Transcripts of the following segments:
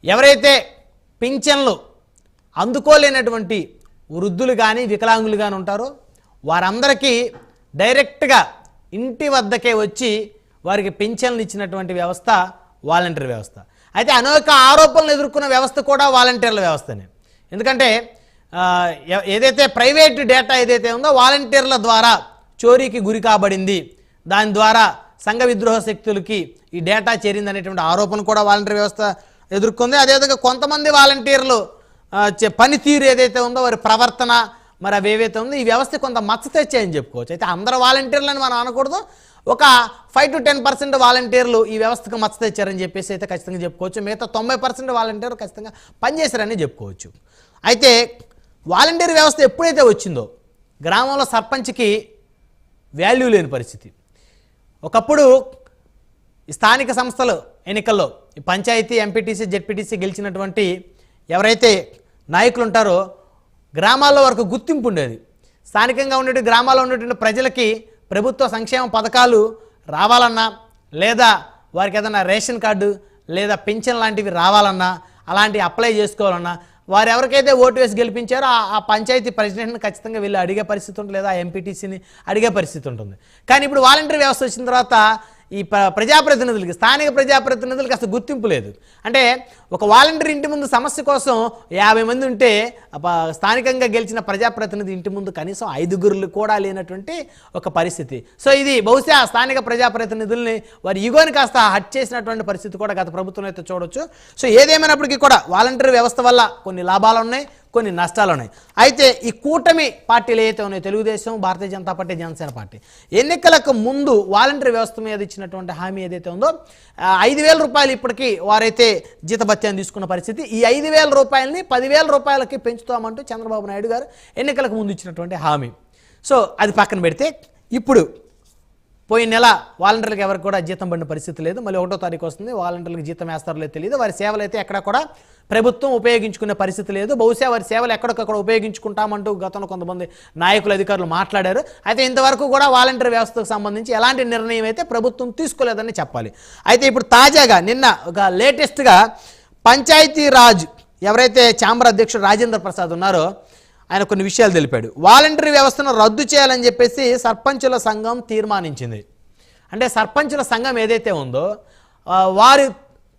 ఎవరైతే పింఛన్లు అందుకోలేనటువంటి వృద్ధులు కానీ వికలాంగులు కానీ ఉంటారో వారందరికీ డైరెక్ట్గా ఇంటి వద్దకే వచ్చి వారికి పింఛన్లు ఇచ్చినటువంటి వ్యవస్థ వాలంటీర్ వ్యవస్థ. అయితే అనేక ఆరోపణలు ఎదుర్కొన్న వ్యవస్థ కూడా వాలంటీర్ల వ్యవస్థనే. ఎందుకంటే ఏదైతే ప్రైవేటు డేటా ఏదైతే ఉందో వాలంటీర్ల ద్వారా చోరీకి గురి కాబడింది, దాని ద్వారా సంఘ విద్రోహ శక్తులకి ఈ డేటా చేరింది అనేటువంటి ఆరోపణ కూడా వాలంటీర్ వ్యవస్థ ఎదుర్కొంది. అదేవిధంగా కొంతమంది వాలంటీర్లు పనితీరు ఏదైతే ఉందో వారి ప్రవర్తన మరి అవి ఏవైతే ఉందో ఈ వ్యవస్థ కొంత మచ్చ తెచ్చాయని చెప్పుకోవచ్చు. అయితే అందరు వాలంటీర్లని మనం అనకూడదు, ఒక 5 to 10% వాలంటీర్లు ఈ వ్యవస్థకు మచ్చ తెచ్చారని చెప్పేసి అయితే ఖచ్చితంగా చెప్పుకోవచ్చు. మిగతా 90% వాలంటీర్లు ఖచ్చితంగా పనిచేశారని చెప్పుకోవచ్చు. అయితే వాలంటీర్ వ్యవస్థ ఎప్పుడైతే వచ్చిందో గ్రామంలో సర్పంచ్కి వాల్యూ లేని పరిస్థితి. ఒకప్పుడు స్థానిక సంస్థలు ఎన్నికల్లో పంచాయతీ, ఎంపీటీసీ, జెడ్పీటీసీ గెలిచినటువంటి ఎవరైతే నాయకులు ఉంటారో గ్రామాల్లో వరకు గుర్తింపు ఉండేది. స్థానికంగా ఉండేటువంటి గ్రామాల్లో ఉండేటువంటి ప్రజలకి ప్రభుత్వ సంక్షేమ పథకాలు రావాలన్నా, లేదా వారికి ఏదైనా రేషన్ కార్డు లేదా పింఛన్ లాంటివి రావాలన్నా, అలాంటివి అప్లై చేసుకోవాలన్నా వారు ఎవరికైతే ఓటు వేసి గెలిపించారో ఆ పంచాయతీ ప్రెసిడెంట్ని ఖచ్చితంగా వీళ్ళు అడిగే పరిస్థితి ఉంటుంది, లేదా ఎంపీటీసీని అడిగే పరిస్థితి ఉంటుంది. కానీ ఇప్పుడు వాలంటీర్ వ్యవస్థ వచ్చిన తర్వాత ఈ ప్రజాప్రతినిధులకి, స్థానిక ప్రజాప్రతినిధులకి అసలు గుర్తింపు లేదు. అంటే ఒక వాలంటీర్ ఇంటి ముందు సమస్య కోసం 50 మంది ఉంటే స్థానికంగా గెలిచిన ప్రజాప్రతినిధి ఇంటి ముందు కనీసం 5 కూడా లేనటువంటి ఒక పరిస్థితి. సో ఇది బహుశా స్థానిక ప్రజాప్రతినిధుల్ని వారి ఈగోని కాస్త హట్ చేసినటువంటి పరిస్థితి కూడా గత ప్రభుత్వం అయితే చూడొచ్చు. సో ఏదేమైనప్పటికీ కూడా వాలంటీర్ వ్యవస్థ వల్ల కొన్ని లాభాలు ఉన్నాయి, కొన్ని నష్టాలు ఉన్నాయి. అయితే ఈ కూటమి పార్టీలు ఏవైతే ఉన్నాయో తెలుగుదేశం, భారతీయ జనతా పార్టీ, జనసేన పార్టీ ఎన్నికలకు ముందు వాలంటీర్ వ్యవస్థ మీద ఇచ్చినటువంటి హామీ ఏదైతే ఉందో 5,000 రూపాయలు ఇప్పటికీ వారైతే జీతభత్యాన్ని తీసుకున్న పరిస్థితి. ఈ 5,000 రూపాయలని 10,000 రూపాయలకి పెంచుతామంటూ చంద్రబాబు నాయుడు గారు ఎన్నికలకు ముందు ఇచ్చినటువంటి హామీ. సో అది పక్కన పెడితే ఇప్పుడు పోయిన నెల వాలంటీర్లకు ఎవరికి కూడా జీతం పడిన పరిస్థితి లేదు. మళ్ళీ 1వ తారీఖు వస్తుంది, వాలంటీర్లకు జీతం వేస్తారో లేదో తెలియదు. వారి సేవలు అయితే ఎక్కడ కూడా ప్రభుత్వం ఉపయోగించుకునే పరిస్థితి లేదు. బహుశా వారి సేవలు ఎక్కడికక్కడ ఉపయోగించుకుంటామంటూ గతంలో కొంతమంది నాయకులు, అధికారులు మాట్లాడారు. అయితే ఇంతవరకు కూడా వాలంటీర్ వ్యవస్థకు సంబంధించి ఎలాంటి నిర్ణయం అయితే ప్రభుత్వం తీసుకోలేదని చెప్పాలి. అయితే ఇప్పుడు తాజాగా నిన్న ఒక లేటెస్ట్గా పంచాయతీరాజ్ ఎవరైతే ఛాంబర్ అధ్యక్షుడు రాజేంద్ర ప్రసాద్ ఉన్నారో ఆయన కొన్ని విషయాలు తెలిపాడు. వాలంటీర్ వ్యవస్థను రద్దు చేయాలని చెప్పేసి సర్పంచుల సంఘం తీర్మానించింది. అంటే సర్పంచుల సంఘం ఏదైతే ఉందో వారి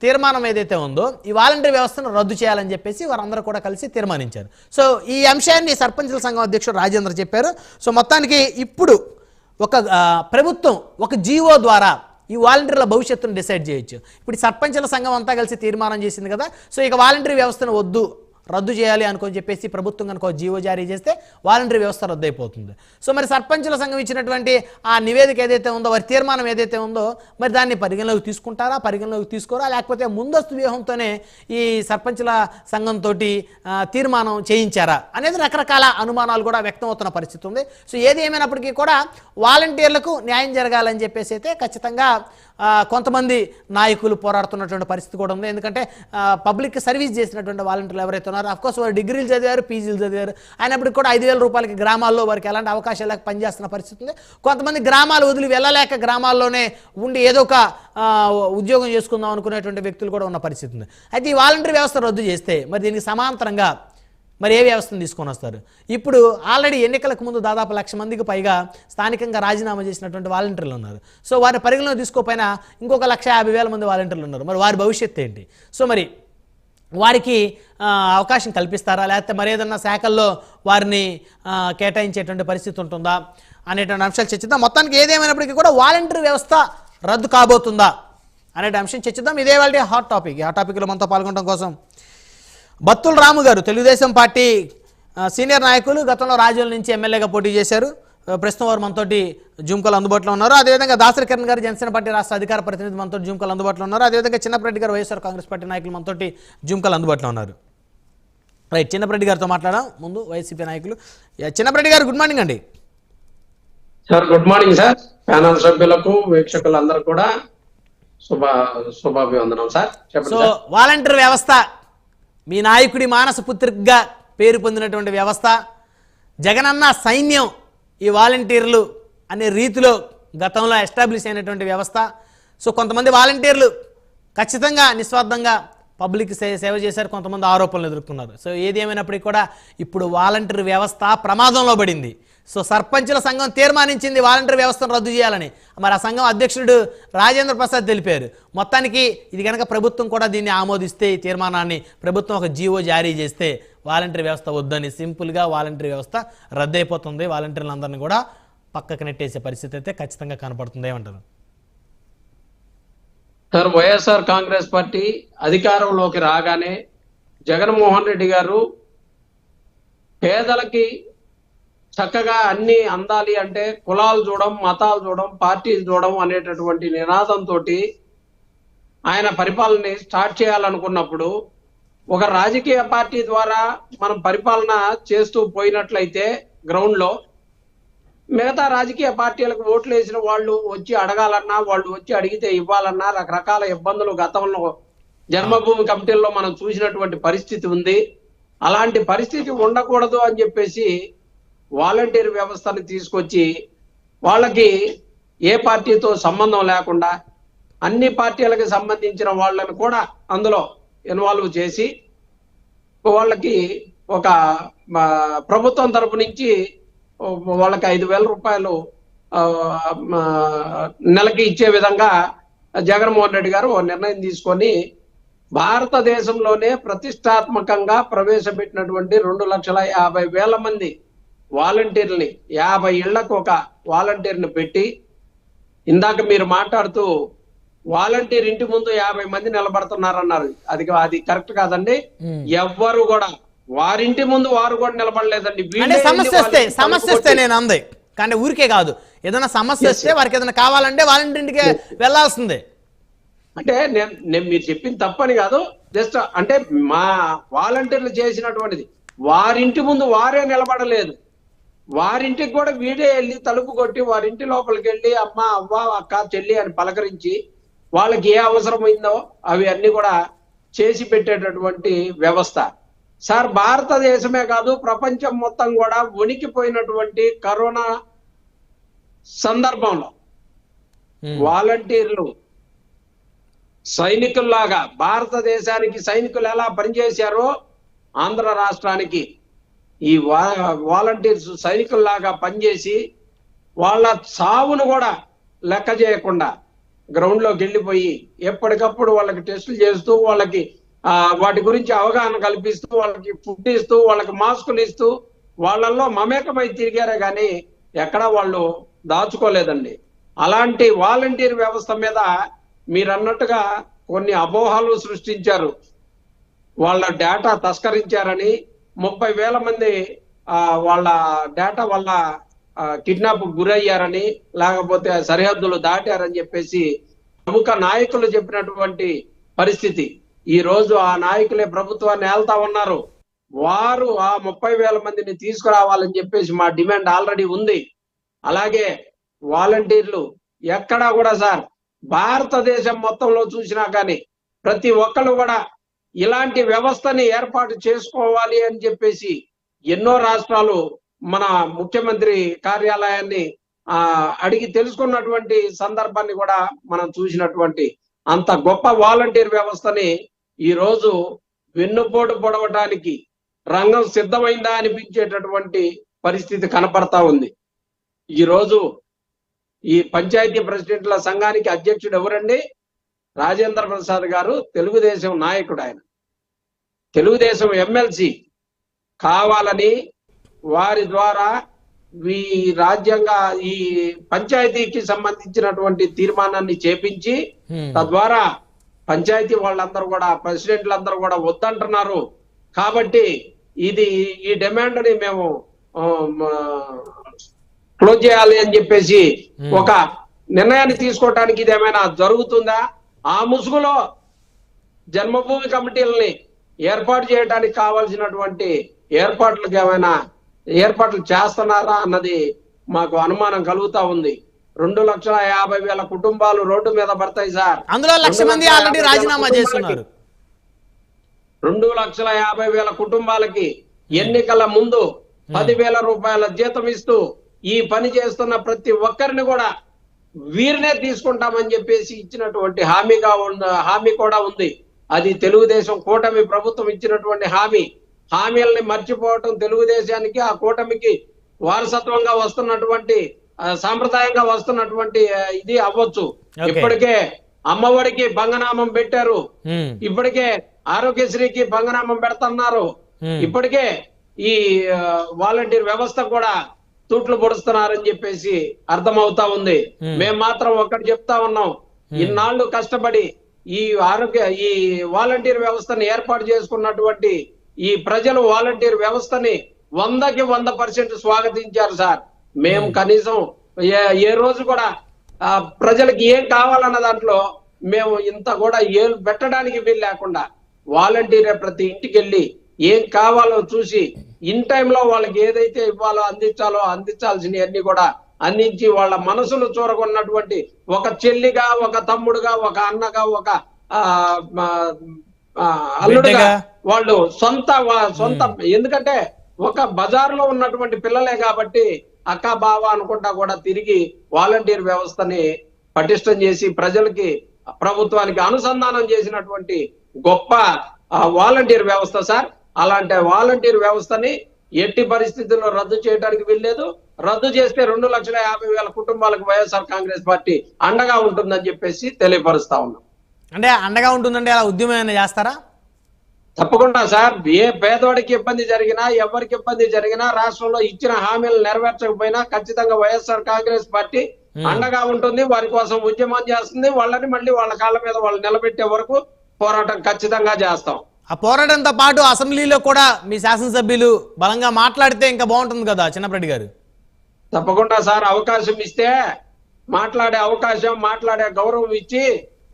తీర్మానం ఏదైతే ఉందో ఈ వాలంటీర్ వ్యవస్థను రద్దు చేయాలని చెప్పేసి వారందరూ కూడా కలిసి తీర్మానించారు. సో ఈ అంశాన్ని సర్పంచుల సంఘం అధ్యక్షుడు రాజేంద్ర చెప్పారు. సో మొత్తానికి ఇప్పుడు ఒక ప్రభుత్వం ఒక జీవో ద్వారా ఈ వాలంటీర్ల భవిష్యత్తును డిసైడ్ చేయొచ్చు. ఇప్పుడు సర్పంచుల సంఘం అంతా కలిసి తీర్మానం చేసింది కదా. సో ఇక వాలంటీర్ వ్యవస్థను వద్దు, రద్దు చేయాలి అనుకొని చెప్పేసి ప్రభుత్వం కనుక జీవో జారీ చేస్తే వాలంటీర్ వ్యవస్థ రద్దు అయిపోతుంది. సో మరి సర్పంచుల సంఘం ఇచ్చినటువంటి ఆ నివేదిక ఏదైతే ఉందో, వారి తీర్మానం ఏదైతే ఉందో, మరి దాన్ని పరిగణలోకి తీసుకుంటారా, పరిగణలోకి తీసుకోరా, లేకపోతే ముందస్తు వ్యూహంతోనే ఈ సర్పంచుల సంఘంతో తీర్మానం చేయించారా అనేది రకరకాల అనుమానాలు కూడా వ్యక్తం అవుతున్న పరిస్థితి ఉంది. సో ఏది ఏమైనప్పటికీ కూడా వాలంటీర్లకు న్యాయం జరగాలని చెప్పేసి అయితే ఖచ్చితంగా కొంతమంది నాయకులు పోరాడుతున్నటువంటి పరిస్థితి కూడా ఉంది. ఎందుకంటే పబ్లిక్ సర్వీస్ చేసినటువంటి వాలంటీర్లు ఎవరైతే ఉన్నారో అఫ్కోర్స్ వారు డిగ్రీలు చదివారు, పీజీలు చదివారు, అయినప్పటికీ కూడా 5,000 రూపాయలకి గ్రామాల్లో వారికి ఎలాంటి అవకాశాలు లేక పనిచేస్తున్న పరిస్థితి ఉంది. కొంతమంది గ్రామాలు వదిలి వెళ్ళలేక గ్రామాల్లోనే ఉండి ఏదో ఒక ఉద్యోగం చేసుకుందాం అనుకునేటువంటి వ్యక్తులు కూడా ఉన్న పరిస్థితి ఉంది. అయితే ఈ వాలంటీర్ వ్యవస్థ రద్దు చేస్తే మరి దీనికి సమాంతరంగా మరి ఏ వ్యవస్థను తీసుకొని వస్తారు? ఇప్పుడు ఆల్రెడీ ఎన్నికలకు ముందు దాదాపు 1,00,000 మందికి పైగా స్థానికంగా రాజీనామా చేసినటువంటి వాలంటీర్లు ఉన్నారు. సో వారి పరిగణలో తీసుకోపోయినా ఇంకొక 1,50,000 మంది వాలంటీర్లు ఉన్నారు. మరి వారి భవిష్యత్తు ఏంటి? సో మరి వారికి అవకాశం కల్పిస్తారా, లేకపోతే మరి ఏదన్నా శాఖల్లో వారిని కేటాయించేటువంటి పరిస్థితి ఉంటుందా అనేటువంటి అంశాలు చర్చిద్దాం. మొత్తానికి ఏదేమైనప్పటికీ కూడా వాలంటీర్ వ్యవస్థ రద్దు కాబోతుందా అనే అంశం చర్చిద్దాం. ఇదే వాళ్ళ హాట్ టాపిక్. ఆ టాపిక్లో మనతో పాల్గొనడం కోసం బత్తుల రాము గారు తెలుగుదేశం పార్టీ సీనియర్ నాయకులు, గతంలో రాజోల నుంచి ఎమ్మెల్యేగా పోటీ చేశారు. ప్రస్తుతం వారు మనతోటి జూమ్ కాల్ అందుబాటులో ఉన్నారు. అదేవిధంగా దాసరి కిరణ్ గారు జనసేన పార్టీ రాష్ట్ర అధికార ప్రతినిధి మనతో జూమ్ కాల్ అందుబాటులో ఉన్నారు. అదేవిధంగా చిన్నపరెడ్డి గారు వైఎస్ఆర్ కాంగ్రెస్ పార్టీ నాయకులు మనతోటి జూమ్ కాల్ అందుబాటులో ఉన్నారు. రైట్, చిన్నపరెడ్డి గారితో మాట్లాడడం ముందు వైసీపీ నాయకులు. చిన్నపరెడ్డి గారు గుడ్ మార్నింగ్ అండి. Sir good morning sir. Panel సభ్యులకు, వీక్షకులందరూ కూడా శుభాభివందనం సార్. సో వాలంటీర్ వ్యవస్థ మీ నాయకుడి మానస పుత్రికగా పేరు పొందినటువంటి వ్యవస్థ, జగనన్న సైన్యం ఈ వాలంటీర్లు అనే రీతిలో గతంలో ఎస్టాబ్లిష్ అయినటువంటి వ్యవస్థ. సో కొంతమంది వాలంటీర్లు ఖచ్చితంగా నిస్వార్థంగా పబ్లిక్ సేవ చేశారు, కొంతమంది ఆరోపణలు ఎదుర్కొన్నారు. సో ఏది ఏమైనప్పటికీ కూడా ఇప్పుడు వాలంటీర్ వ్యవస్థ ప్రమాదంలో పడింది. సో సర్పంచుల సంఘం తీర్మానించింది వాలంటీర్ వ్యవస్థను రద్దు చేయాలని. మరి ఆ సంఘం అధ్యక్షుడు రాజేంద్ర ప్రసాద్ తెలిపారు. మొత్తానికి ఇది కనుక ప్రభుత్వం కూడా దీన్ని ఆమోదిస్తే, ఈ తీర్మానాన్ని ప్రభుత్వం ఒక జీవో జారీ చేస్తే వాలంటీర్ వ్యవస్థ వద్దని, సింపుల్గా వాలంటీర్ వ్యవస్థ రద్దయిపోతుంది, వాలంటీర్లందరినీ కూడా పక్కకు నెట్టేసే పరిస్థితి అయితే ఖచ్చితంగా కనపడుతుంది. ఏమంటారు సార్? వైఎస్ఆర్ కాంగ్రెస్ పార్టీ అధికారంలోకి రాగానే జగన్మోహన్ రెడ్డి గారు పేదలకి చక్కగా అన్ని అందాలి అంటే కులాలు చూడడం, మతాలు చూడడం, పార్టీలు చూడడం అనేటటువంటి నినాదంతో ఆయన పరిపాలన స్టార్ట్ చేయాలనుకున్నప్పుడు ఒక రాజకీయ పార్టీ ద్వారా మనం పరిపాలన చేస్తూ పోయినట్లయితే గ్రౌండ్ లో మిగతా రాజకీయ పార్టీలకు ఓట్లు వేసిన వాళ్ళు వచ్చి అడగాలన్నా, వాళ్ళు వచ్చి అడిగితే ఇవ్వాలన్నా రకరకాల ఇబ్బందులు గతంలో జన్మభూమి కమిటీల్లో మనం చూసినటువంటి పరిస్థితి ఉంది. అలాంటి పరిస్థితి ఉండకూడదు అని చెప్పేసి వాలంటీర్ వ్యవస్థను తీసుకొచ్చి వాళ్ళకి ఏ పార్టీతో సంబంధం లేకుండా అన్ని పార్టీలకు సంబంధించిన వాళ్ళని కూడా అందులో ఇన్వాల్వ్ చేసి వాళ్ళకి ఒక ప్రభుత్వం తరపు నుంచి వాళ్ళకి 5,000 రూపాయలు నెలకి ఇచ్చే విధంగా జగన్మోహన్ రెడ్డి గారు నిర్ణయం తీసుకొని భారతదేశంలోనే ప్రతిష్టాత్మకంగా ప్రవేశపెట్టినటువంటి 2,50,000 మంది వాలంటీర్ని 50 ఇళ్లకు ఒక వాలంటీర్ని పెట్టి, ఇందాక మీరు మాట్లాడుతూ వాలంటీర్ ఇంటి ముందు 50 మంది నిలబడుతున్నారన్నారు. అది కరెక్ట్ కాదండి. ఎవ్వరు కూడా వారింటి ముందు వారు కూడా నిలబడలేదండి. సమస్య వస్తే నేను అంది కానీ ఊరికే కాదు, ఏదైనా సమస్య వస్తే వారికి ఏదైనా కావాలంటే వాలంటీర్ ఇంటికి వెళ్లాల్సిందే. అంటే నేను మీరు చెప్పింది తప్పని కాదు, జస్ట్ అంటే మా వాలంటీర్లు చేసినటువంటిది వారింటి ముందు వారే నిలబడలేదు, వారింటికి కూడా వీడే వెళ్ళి తలుపు కొట్టి వారింటి లోపలికి వెళ్ళి అమ్మ, అవ్వ, అక్క, చెల్లి అని పలకరించి వాళ్ళకి ఏ అవసరమైందో అవి అన్ని కూడా చేసి పెట్టేటటువంటి వ్యవస్థ. సార్, భారతదేశమే కాదు ప్రపంచం మొత్తం కూడా వణికిపోయినటువంటి కరోనా సందర్భంలో వాలంటీర్లు సైనికుల్లాగా భారతదేశానికి సైనికులు ఎలా పనిచేశారో ఆంధ్ర రాష్ట్రానికి ఈ వాలంటీర్స్ సైనికుల్లాగా పనిచేసి వాళ్ళ సావును కూడా లెక్క చేయకుండా గ్రౌండ్ లోకి వెళ్ళిపోయి ఎప్పటికప్పుడు వాళ్ళకి టెస్టులు చేస్తూ వాళ్ళకి వాటి గురించి అవగాహన కల్పిస్తూ వాళ్ళకి ఫుడ్ ఇస్తూ వాళ్ళకి మాస్కులు ఇస్తూ వాళ్ళల్లో మమేకమై తిరిగారే కానీ ఎక్కడా వాళ్ళు దాచుకోలేదండి. అలాంటి వాలంటీర్ వ్యవస్థ మీద మీరు అన్నట్టుగా కొన్ని అపోహలు సృష్టించారు. వాళ్ళ డేటా తస్కరించారని 30,000 మంది వాళ్ళ డేటా వల్ల కిడ్నాప్ గురయ్యారని, లేకపోతే సరిహద్దులు దాటారని చెప్పేసి ప్రముఖ నాయకులు చెప్పినటువంటి పరిస్థితి. ఈ రోజు ఆ నాయకులే ప్రభుత్వాన్ని ఏళ్తా ఉన్నారు. వారు ఆ 30,000 మందిని తీసుకురావాలని చెప్పేసి మా డిమాండ్ ఆల్రెడీ ఉంది. అలాగే వాలంటీర్లు ఎక్కడా కూడా సార్ భారతదేశం మొత్తంలో చూసినా కానీ ప్రతి ఒక్కరు కూడా ఇలాంటి వ్యవస్థని ఏర్పాటు చేసుకోవాలి అని చెప్పేసి ఎన్నో రాష్ట్రాలు మన ముఖ్యమంత్రి కార్యాలయాన్ని అడిగి తెలుసుకున్నటువంటి సందర్భాన్ని కూడా మనం చూసినటువంటి అంత గొప్ప వాలంటీర్ వ్యవస్థని ఈ రోజు వెన్నుపోటు పొడవటానికి రంగం సిద్ధమైందా అనిపించేటటువంటి పరిస్థితి కనపడతా ఉంది. ఈ రోజు ఈ పంచాయతీ ప్రెసిడెంట్ల సంఘానికి అధ్యక్షుడు ఎవరండి? రాజేంద్ర ప్రసాద్ గారు, తెలుగుదేశం నాయకుడు. ఆయన తెలుగుదేశం ఎమ్మెల్సీ కావాలని వారి ద్వారా ఈ రాజ్యాంగ ఈ పంచాయతీకి సంబంధించినటువంటి తీర్మానాన్ని చేపించి తద్వారా పంచాయతీ వాళ్ళందరూ కూడా ప్రెసిడెంట్లందరూ కూడా వద్దంటున్నారు. కాబట్టి ఈ డిమాండ్ ని మేము క్లోజ్ చేయాలి అని చెప్పేసి ఒక నిర్ణయాన్ని తీసుకోవటానికి ఇది ఏమైనా జరుగుతుందా? ఆ ముసుగులో జన్మభూమి కమిటీలని ఏర్పాటు చేయడానికి కావాల్సినటువంటి ఏర్పాట్లకు ఏమైనా ఏర్పాట్లు చేస్తున్నారా అన్నది మాకు అనుమానం కలుగుతా ఉంది. 2,50,000 కుటుంబాలు రోడ్డు మీద పడతాయి సార్. అందులో 1,00,000 మంది ఆల్రెడీ రాజీనామా చేస్తున్నారు. 2,50,000 కుటుంబాలకి ఎన్నికల ముందు 10,000 రూపాయల జీతం ఇస్తూ ఈ పని చేస్తున్న ప్రతి ఒక్కరిని కూడా వీరినే తీసుకుంటామని చెప్పేసి ఇచ్చినటువంటి హామీ కూడా ఉంది. అది తెలుగుదేశం కూటమి ప్రభుత్వం ఇచ్చినటువంటి హామీలని మర్చిపోవటం తెలుగుదేశానికి ఆ కూటమికి వారసత్వంగా వస్తున్నటువంటి సాంప్రదాయంగా వస్తున్నటువంటి ఇది అవ్వచ్చు. ఇప్పటికే అమ్మఒడికి భంగనామం పెట్టారు, ఇప్పటికే ఆరోగ్యశ్రీకి భంగనామం పెడుతున్నారు, ఇప్పటికే ఈ వాలంటీర్ వ్యవస్థ కూడా తూట్లు పొడుస్తున్నారని చెప్పేసి అర్థమవుతా ఉంది. మేము మాత్రం ఒక్కటి చెప్తా ఉన్నాం, ఇన్నాళ్ళు కష్టపడి ఈ వాలంటీర్ వ్యవస్థను ఏర్పాటు చేసుకున్నటువంటి ఈ ప్రజలు వాలంటీర్ వ్యవస్థని 100కి 100% స్వాగతించారు సార్. మేము కనీసం ఏ రోజు కూడా ప్రజలకి ఏం కావాలన్న దాంట్లో మేము ఇంత కూడా ఏలు పెట్టడానికి వీలు లేకుండా వాలంటీర్ ప్రతి ఇంటికి వెళ్ళి ఏం కావాలో చూసి ఇన్ టైంలో వాళ్ళకి ఏదైతే ఇవ్వాలో అందించాల్సినవన్నీ కూడా అందించి వాళ్ళ మనసును చూరగొన్నటువంటి ఒక చెల్లిగా, ఒక తమ్ముడుగా, ఒక అన్నగా, ఒక అల్లుడుగా వాళ్ళు సొంత ఎందుకంటే ఒక బజార్లో ఉన్నటువంటి పిల్లలే కాబట్టి అక్క బావ అనుకుంటా కూడా తిరిగి వాలంటీర్ వ్యవస్థని పటిష్టం చేసి ప్రజలకి ప్రభుత్వానికి అనుసంధానం చేసినటువంటి గొప్ప వాలంటీర్ వ్యవస్థ సార్. అలాంటి వాలంటీర్ వ్యవస్థని ఎట్టి పరిస్థితుల్లో రద్దు చేయడానికి వీల్లేదు. రద్దు చేస్తే 2,50,000 కుటుంబాలకు వైఎస్ఆర్ కాంగ్రెస్ పార్టీ అండగా ఉంటుందని చెప్పేసి తెలియపరుస్తా ఉన్నాం. అంటే అండగా ఉంటుందంటే అలా ఉద్యమం చేస్తారా? తప్పకుండా సార్. ఏ పేదవాడికి ఇబ్బంది జరిగినా, ఎవరికి ఇబ్బంది జరిగినా, రాష్ట్రంలో ఇచ్చిన హామీలు నెరవేర్చకపోయినా ఖచ్చితంగా వైఎస్ఆర్ కాంగ్రెస్ పార్టీ అండగా ఉంటుంది. వారి కోసం ఉద్యమం చేస్తుంది. వాళ్ళని మళ్ళీ వాళ్ళ కాళ్ళ మీద వాళ్ళు నిలబెట్టే వరకు పోరాటం ఖచ్చితంగా చేస్తాం. ఆ పోరాటంతో పాటు అసెంబ్లీలో కూడా మీ శాసనసభ్యులు బలంగా మాట్లాడితే ఇంకా బాగుంటుంది కదా చిన్నప్పరెడ్డి గారు. తప్పకుండా సార్. అవకాశం ఇస్తే మాట్లాడే గౌరవం ఇచ్చి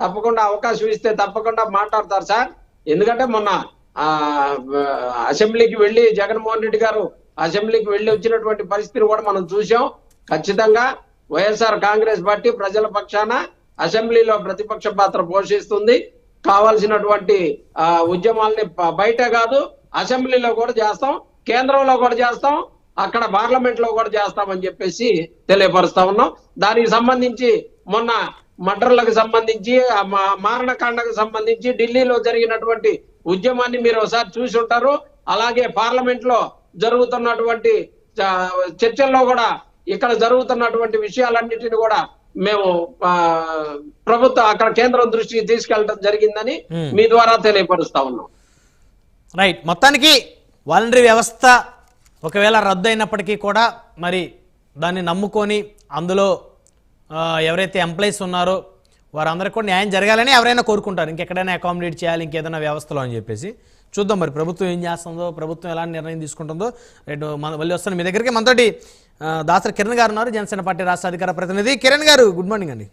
తప్పకుండా అవకాశం ఇస్తే తప్పకుండా మాట్లాడతారు సార్. ఎందుకంటే మొన్న అసెంబ్లీకి వెళ్ళి జగన్మోహన్ రెడ్డి గారు అసెంబ్లీకి వెళ్ళి వచ్చినటువంటి పరిస్థితిని కూడా మనం చూసాం. ఖచ్చితంగా వైఎస్ఆర్ కాంగ్రెస్ పార్టీ ప్రజల పక్షాన అసెంబ్లీలో ప్రతిపక్ష పాత్ర పోషిస్తుంది. కావాల్సినటువంటి ఉద్యమాలని బయట కాదు అసెంబ్లీలో కూడా చేస్తాం, కేంద్రంలో కూడా చేస్తాం, అక్కడ పార్లమెంట్ లో కూడా చేస్తామని చెప్పేసి తెలియపరుస్తా ఉన్నాం. దానికి సంబంధించి మొన్న మర్డర్లకు సంబంధించి మారణకాండకు సంబంధించి ఢిల్లీలో జరిగినటువంటి ఉద్యమాన్ని మీరు ఒకసారి చూసి ఉంటారు. అలాగే పార్లమెంట్ లో జరుగుతున్నటువంటి చర్చల్లో కూడా ఇక్కడ జరుగుతున్నటువంటి విషయాలన్నిటిని కూడా మేము ప్రభుత్వం అక్కడ కేంద్రం దృష్టికి తీసుకెళ్ళడం జరిగిందని మీ ద్వారా తెలియపరుస్తా ఉన్నాం. రైట్. మొత్తానికి వాలంటరీ వ్యవస్థ ఒకవేళ రద్దు అయినప్పటికీ కూడా మరి దాన్ని నమ్ముకొని అందులో ఎవరైతే ఎంప్లాయీస్ ఉన్నారో వారందరికీ కూడా న్యాయం జరగాలని ఎవరైనా కోరుకుంటారు, ఇంకెక్కడైనా అకామిడేట్ చేయాలి ఇంకేదైనా వ్యవస్థలో అని చెప్పేసి. చూద్దాం మరి ప్రభుత్వం ఏం చేస్తుందో, ప్రభుత్వం ఎలాంటి నిర్ణయం తీసుకుంటుందో. రేటు మళ్ళీ వస్తాను మీ దగ్గరికి. మనతోటి దాసరి కిరణ్ గారు ఉన్నారు, జనసేన పార్టీ రాష్ట్ర అధికార ప్రతినిధి. కిరణ్ గారు, గుడ్ మార్నింగ్ అండి.